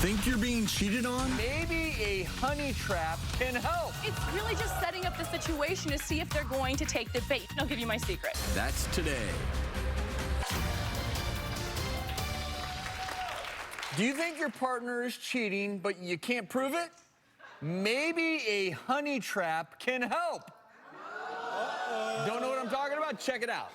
Think you're being cheated on? Maybe a honey trap can help. It's really just setting up the situation to see if they're going to take the bait. I'll give you my secret. That's today. Do you think your partner is cheating, but you can't prove it? Maybe a honey trap can help. Don't know what I'm talking about? Check it out.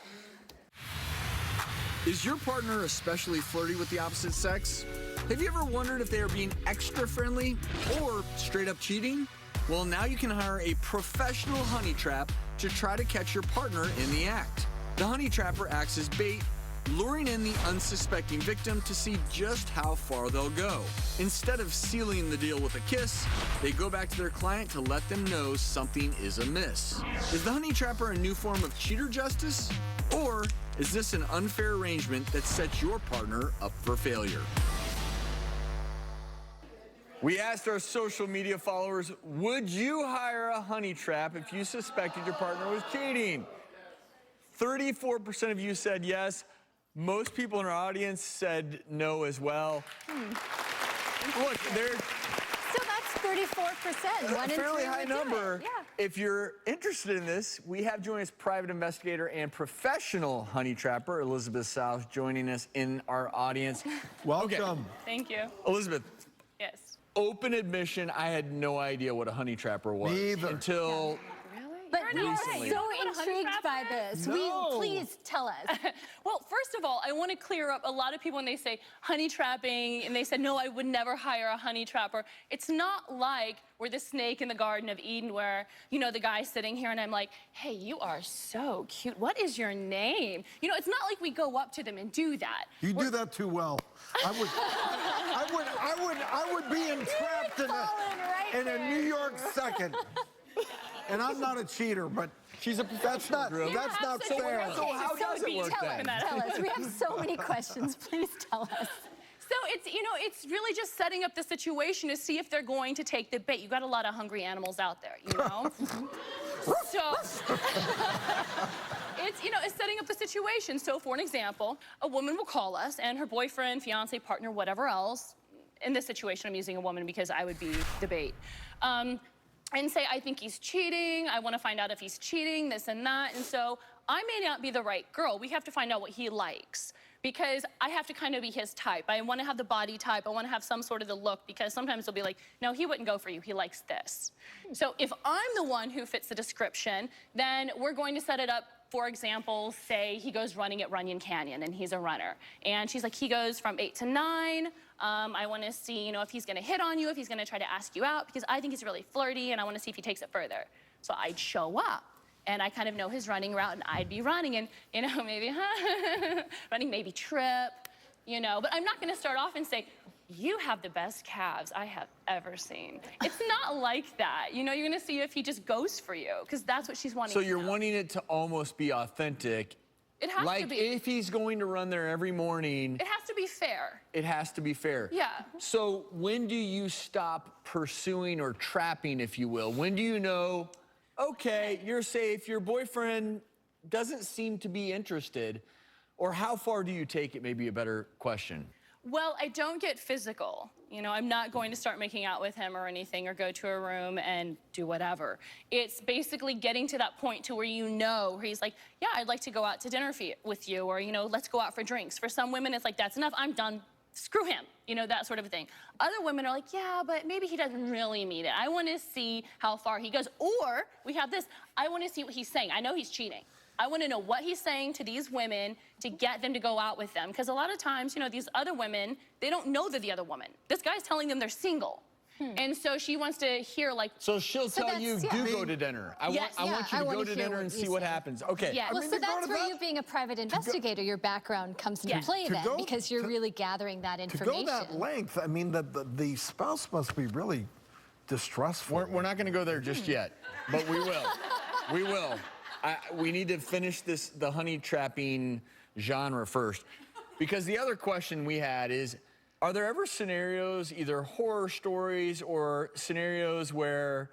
Is your partner especially flirty with the opposite sex? Have you ever wondered if they are being extra friendly or straight up cheating? Well, now you can hire a professional honey trap to try to catch your partner in the act. The honey trapper acts as bait, luring in the unsuspecting victim to see just how far they'll go. Instead of sealing the deal with a kiss, they go back to their client to let them know something is amiss. Is the honey trapper a new form of cheater justice? Or is this an unfair arrangement that sets your partner up for failure? We asked our social media followers, would you hire a honey trap if you suspected your partner was cheating? 34% of you said yes. Most people in our audience said no as well. Look, they're So that's 34%. a One in fairly three high would do it. number. Yeah. If you're interested in this, we have joining us private investigator and professional honey trapper, Elizabeth South, joining us in our audience. Welcome. Thank you. Elizabeth, Yes. open admission, I had no idea what a honey trapper was Me either. until But You're we not are right. You so don't know what a honey intrigued by trapper this. No. Please tell us. Well, first of all, I want to clear up a lot of people when they say honey trapping and they said, no, I would never hire a honey trapper. It's not like we're the snake in the Garden of Eden where, you know, the guy's sitting here and I'm like, hey, you are so cute. What is your name? You know, it's not like we go up to them and do that. You do that too well. I would be entrapped fallen right in a there. New York second. And I'm not a cheater, but she's a professional. that's not So fair. how does it work Tell then? us, tell us. We have so many questions. Please tell us. So it's, you know, it's really just setting up the situation to see if they're going to take the bait. You got a lot of hungry animals out there, you know? So it's, you know, it's setting up the situation. So for an example, a woman will call us and her boyfriend, fiance, partner, whatever else, in this situation, I'm using a woman because I would be the bait, and say, I think he's cheating. I want to find out if he's cheating, this and that. And so I may not be the right girl. We have to find out what he likes because I have to kind of be his type. I want to have the body type. I want to have some sort of the look because sometimes they'll be like, no, he wouldn't go for you. He likes this. So if I'm the one who fits the description, then we're going to set it up. For example, say he goes running at Runyon Canyon and he's a runner. And she's like, he goes from 8 to 9. I want to see, you know, if he's going to hit on you, if he's going to try to ask you out, because I think he's really flirty and I want to see if he takes it further. So I'd show up and I kind of know his running route and I'd be running and, you know, maybe running, maybe trip, you know, but I'm not going to start off and say, you have the best calves I have ever seen. It's not like that. You know, you're going to see if he just goes for you because that's what she's wanting So to you're know. wanting it to almost be authentic. It has like to be. if he's going to run there every morning, It has to be fair. it has to be fair. Yeah. So when do you stop pursuing or trapping, if you will? When do you know, okay, you're safe, your boyfriend doesn't seem to be interested, or how far do you take it, maybe a better question? Well, I don't get physical. You know, I'm not going to start making out with him or anything or go to a room and do whatever. It's basically getting to that point to where you know, where he's like, yeah, I'd like to go out to dinner with you, or, you know, let's go out for drinks. For some women, it's like, that's enough, I'm done, screw him, you know, that sort of thing. Other women are like, yeah, but maybe he doesn't really mean it. I want to see how far he goes. Or we have this, I want to see what he's saying. I know he's cheating. I want to know what he's saying to these women to get them to go out with them. Because a lot of times, you know, these other women, they don't know they're the other woman. This guy's telling them they're single. And so she wants to hear, like... So she'll tell you, that's- yeah. do go to dinner. I Yes. want you I to wanna go to hear dinner what and you see what say. happens. Okay. Yeah. Well, mean, so to go that's to where that- you being a private investigator, your background comes into Yeah. play To then, go- because you're really gathering that To information. go that length, I mean, the spouse must be really distressful. We're not going to go there just yet, but we will. We will. We need to finish the honey trapping genre first, because the other question we had is, are there ever scenarios, either horror stories or scenarios where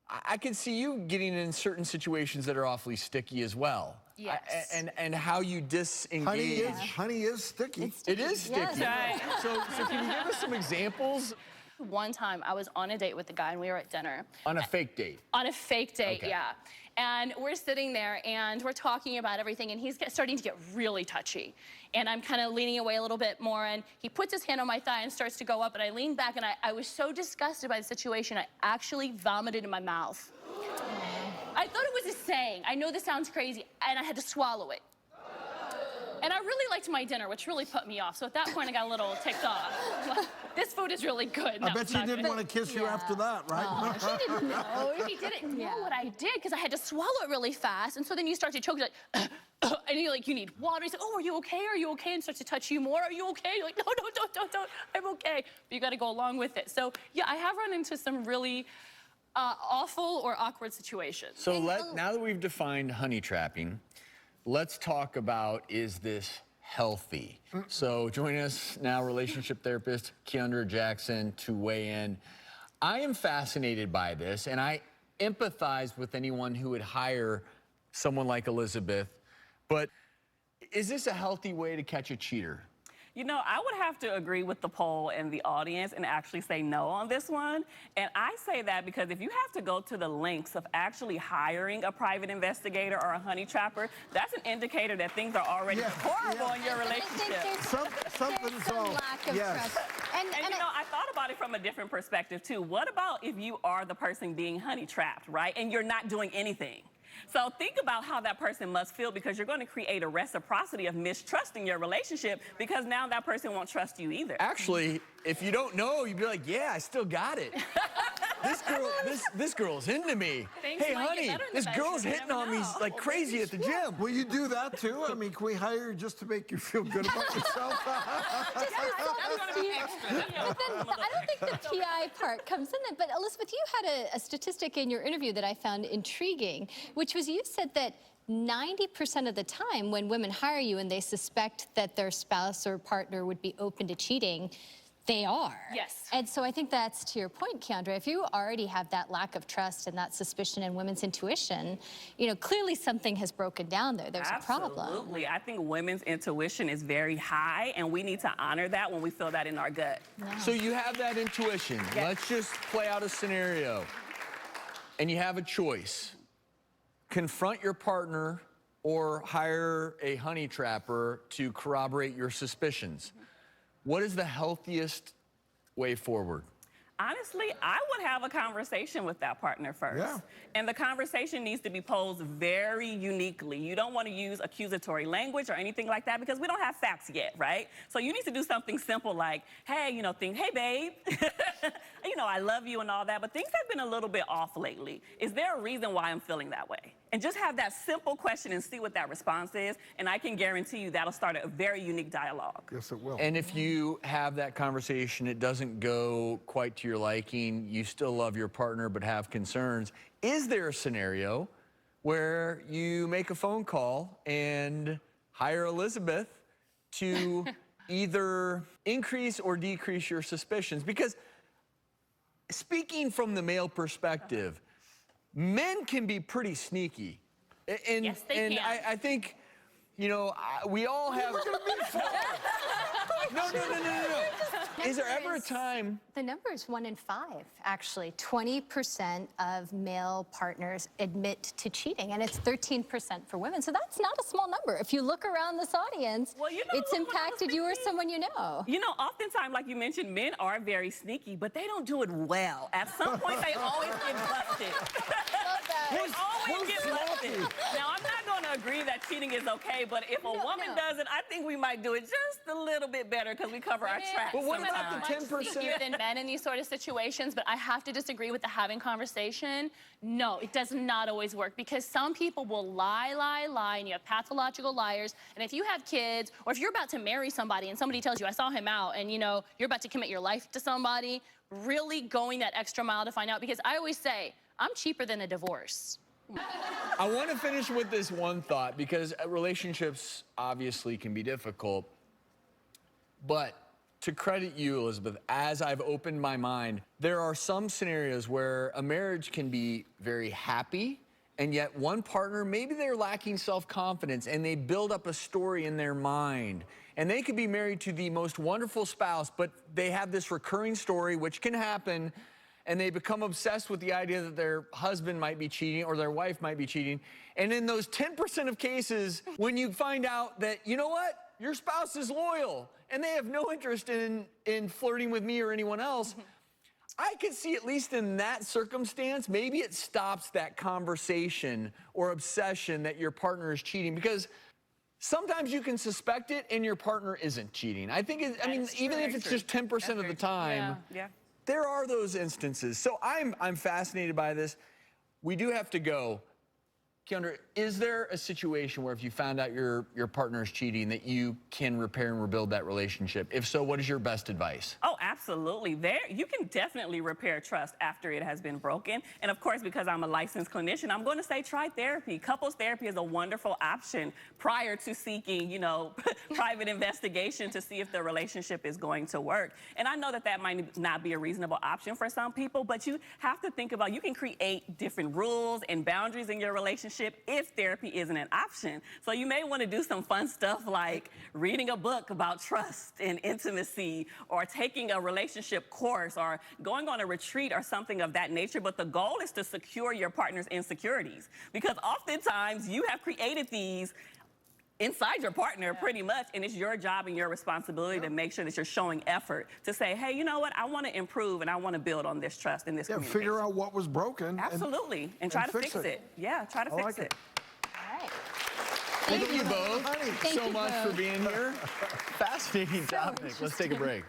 I can see you getting in certain situations that are awfully sticky as well? Yes. and how you disengage. Honey is sticky. It is sticky. Yes. Right. So can you give us some examples? One time I was on a date with a guy and we were at dinner. On a fake date. On a fake date, Okay. yeah. And we're sitting there and we're talking about everything and he's starting to get really touchy. And I'm kind of leaning away a little bit more and he puts his hand on my thigh and starts to go up and I lean back and I was so disgusted by the situation, I actually vomited in my mouth. I thought it was a saying. I know this sounds crazy and I had to swallow it. And I really liked my dinner, which really put me off. So at that point, I got a little ticked off. This food is really good. No, I bet it's you not didn't good. want to kiss you after that, right? He didn't know. He didn't know what I did because I had to swallow it really fast. And so then you start to choke, you're like, and you're like, you need water. He's like, oh, are you okay? Are you okay? And starts to touch you more. Are you okay? You're like, no, don't. I'm okay. But you got to go along with it. So yeah, I have run into some really awful or awkward situations. So now that we've defined honey trapping, let's talk about, is this healthy? So join us now, relationship therapist Keandra Jackson, to weigh in. I am fascinated by this, and I empathize with anyone who would hire someone like Elizabeth, but is this a healthy way to catch a cheater? You know, I would have to agree with the poll and the audience and actually say no on this one. And I say that because if you have to go to the lengths of actually hiring a private investigator or a honey trapper, that's an indicator that things are already horrible in your relationship. Something's some wrong. lack of Yes. trust. And you know, I thought about it from a different perspective too. What about if you are the person being honey trapped, right? And you're not doing anything. So think about how that person must feel, because you're going to create a reciprocity of mistrust in your relationship, because now that person won't trust you either. Actually, if you don't know, you'd be like, yeah, I still got it. This girl's into me. Things Hey, might get honey, better in the this girl's bedroom, you hitting never on me know. like crazy at the gym. Will you do that too? I mean, can we hire you just to make you feel good about yourself? But then I don't think the PI part comes in there. But Elizabeth, you had a statistic in your interview that I found intriguing, which was you said that 90% of the time when women hire you and they suspect that their spouse or partner would be open to cheating, they are. Yes. And so I think that's to your point, Keandra. If you already have that lack of trust and that suspicion in women's intuition, you know, clearly something has broken down there. There's a problem. Absolutely. I think women's intuition is very high, and we need to honor that when we feel that in our gut. So you have that intuition. Yes. Let's just play out a scenario. And you have a choice. Confront your partner or hire a honey trapper to corroborate your suspicions. What is the healthiest way forward? Honestly, I would have a conversation with that partner first. Yeah. And the conversation needs to be posed very uniquely. You don't want to use accusatory language or anything like that, because we don't have facts yet, right? So you need to do something simple like, hey, hey, babe, I love you and all that, but things have been a little bit off lately. Is there a reason why I'm feeling that way? And just have that simple question and see what that response is, and I can guarantee you that'll start a very unique dialogue. Yes, it will. And if you have that conversation, it doesn't go quite to your liking, you still love your partner but have concerns, is there a scenario where you make a phone call and hire Elizabeth to either increase or decrease your suspicions? Because speaking from the male perspective, men can be pretty sneaky. And, Yes, they and can. I think, we all have... No. Is there ever a time... The number is 1 in 5, actually. 20% of male partners admit to cheating, and it's 13% for women. So that's not a small number. If you look around this audience, Well, it's what I was impacted you or thinking? someone you know. Oftentimes, like you mentioned, men are very sneaky, but they don't do it well. At some point, they always get busted. They always get busted. Now, I'm not going to agree that cheating is okay, but if a woman no. does it, I think we might do it just a little bit better, because we cover our tracks. But what about the sometimes. 10%? Sneakier than men in these sort of situations, but I have to disagree with the having conversation. No, it does not always work, because some people will lie, and you have pathological liars. And if you have kids, or if you're about to marry somebody and somebody tells you, I saw him out, and you're about to commit your life to somebody, really going that extra mile to find out, because I always say, I'm cheaper than a divorce. I want to finish with this one thought, because relationships obviously can be difficult. But to credit you, Elizabeth, as I've opened my mind, there are some scenarios where a marriage can be very happy and yet one partner, maybe they're lacking self-confidence and they build up a story in their mind. And they could be married to the most wonderful spouse, but they have this recurring story, which can happen, and they become obsessed with the idea that their husband might be cheating or their wife might be cheating. And in those 10% of cases, when you find out that, you know what, your spouse is loyal and they have no interest in flirting with me or anyone else, I could see, at least in that circumstance, maybe it stops that conversation or obsession that your partner is cheating, because sometimes you can suspect it and your partner isn't cheating. I think, even if it's just 10% of the time, there are those instances. So I'm fascinated by this. We do have to go. Keandra, is there a situation where if you found out your partner is cheating that you can repair and rebuild that relationship? If so, what is your best advice? Oh, absolutely. You can definitely repair trust after it has been broken. And of course, because I'm a licensed clinician, I'm going to say try therapy. Couples therapy is a wonderful option prior to seeking, private investigation to see if the relationship is going to work. And I know that might not be a reasonable option for some people, but you have to think about, you can create different rules and boundaries in your relationship if therapy isn't an option. So you may want to do some fun stuff like reading a book about trust and intimacy, or taking a relationship course, or going on a retreat or something of that nature. But the goal is to secure your partner's insecurities, because oftentimes you have created these inside your partner pretty much, and it's your job and your responsibility to make sure that you're showing effort to say, hey, you know what, I want to improve and I want to build on this trust and this communication. Figure out what was broken. Absolutely, and try to fix it. Yeah, try to fix it. All right. Thank you both Thank so you much both. for being here. Fascinating topic. Let's take a break.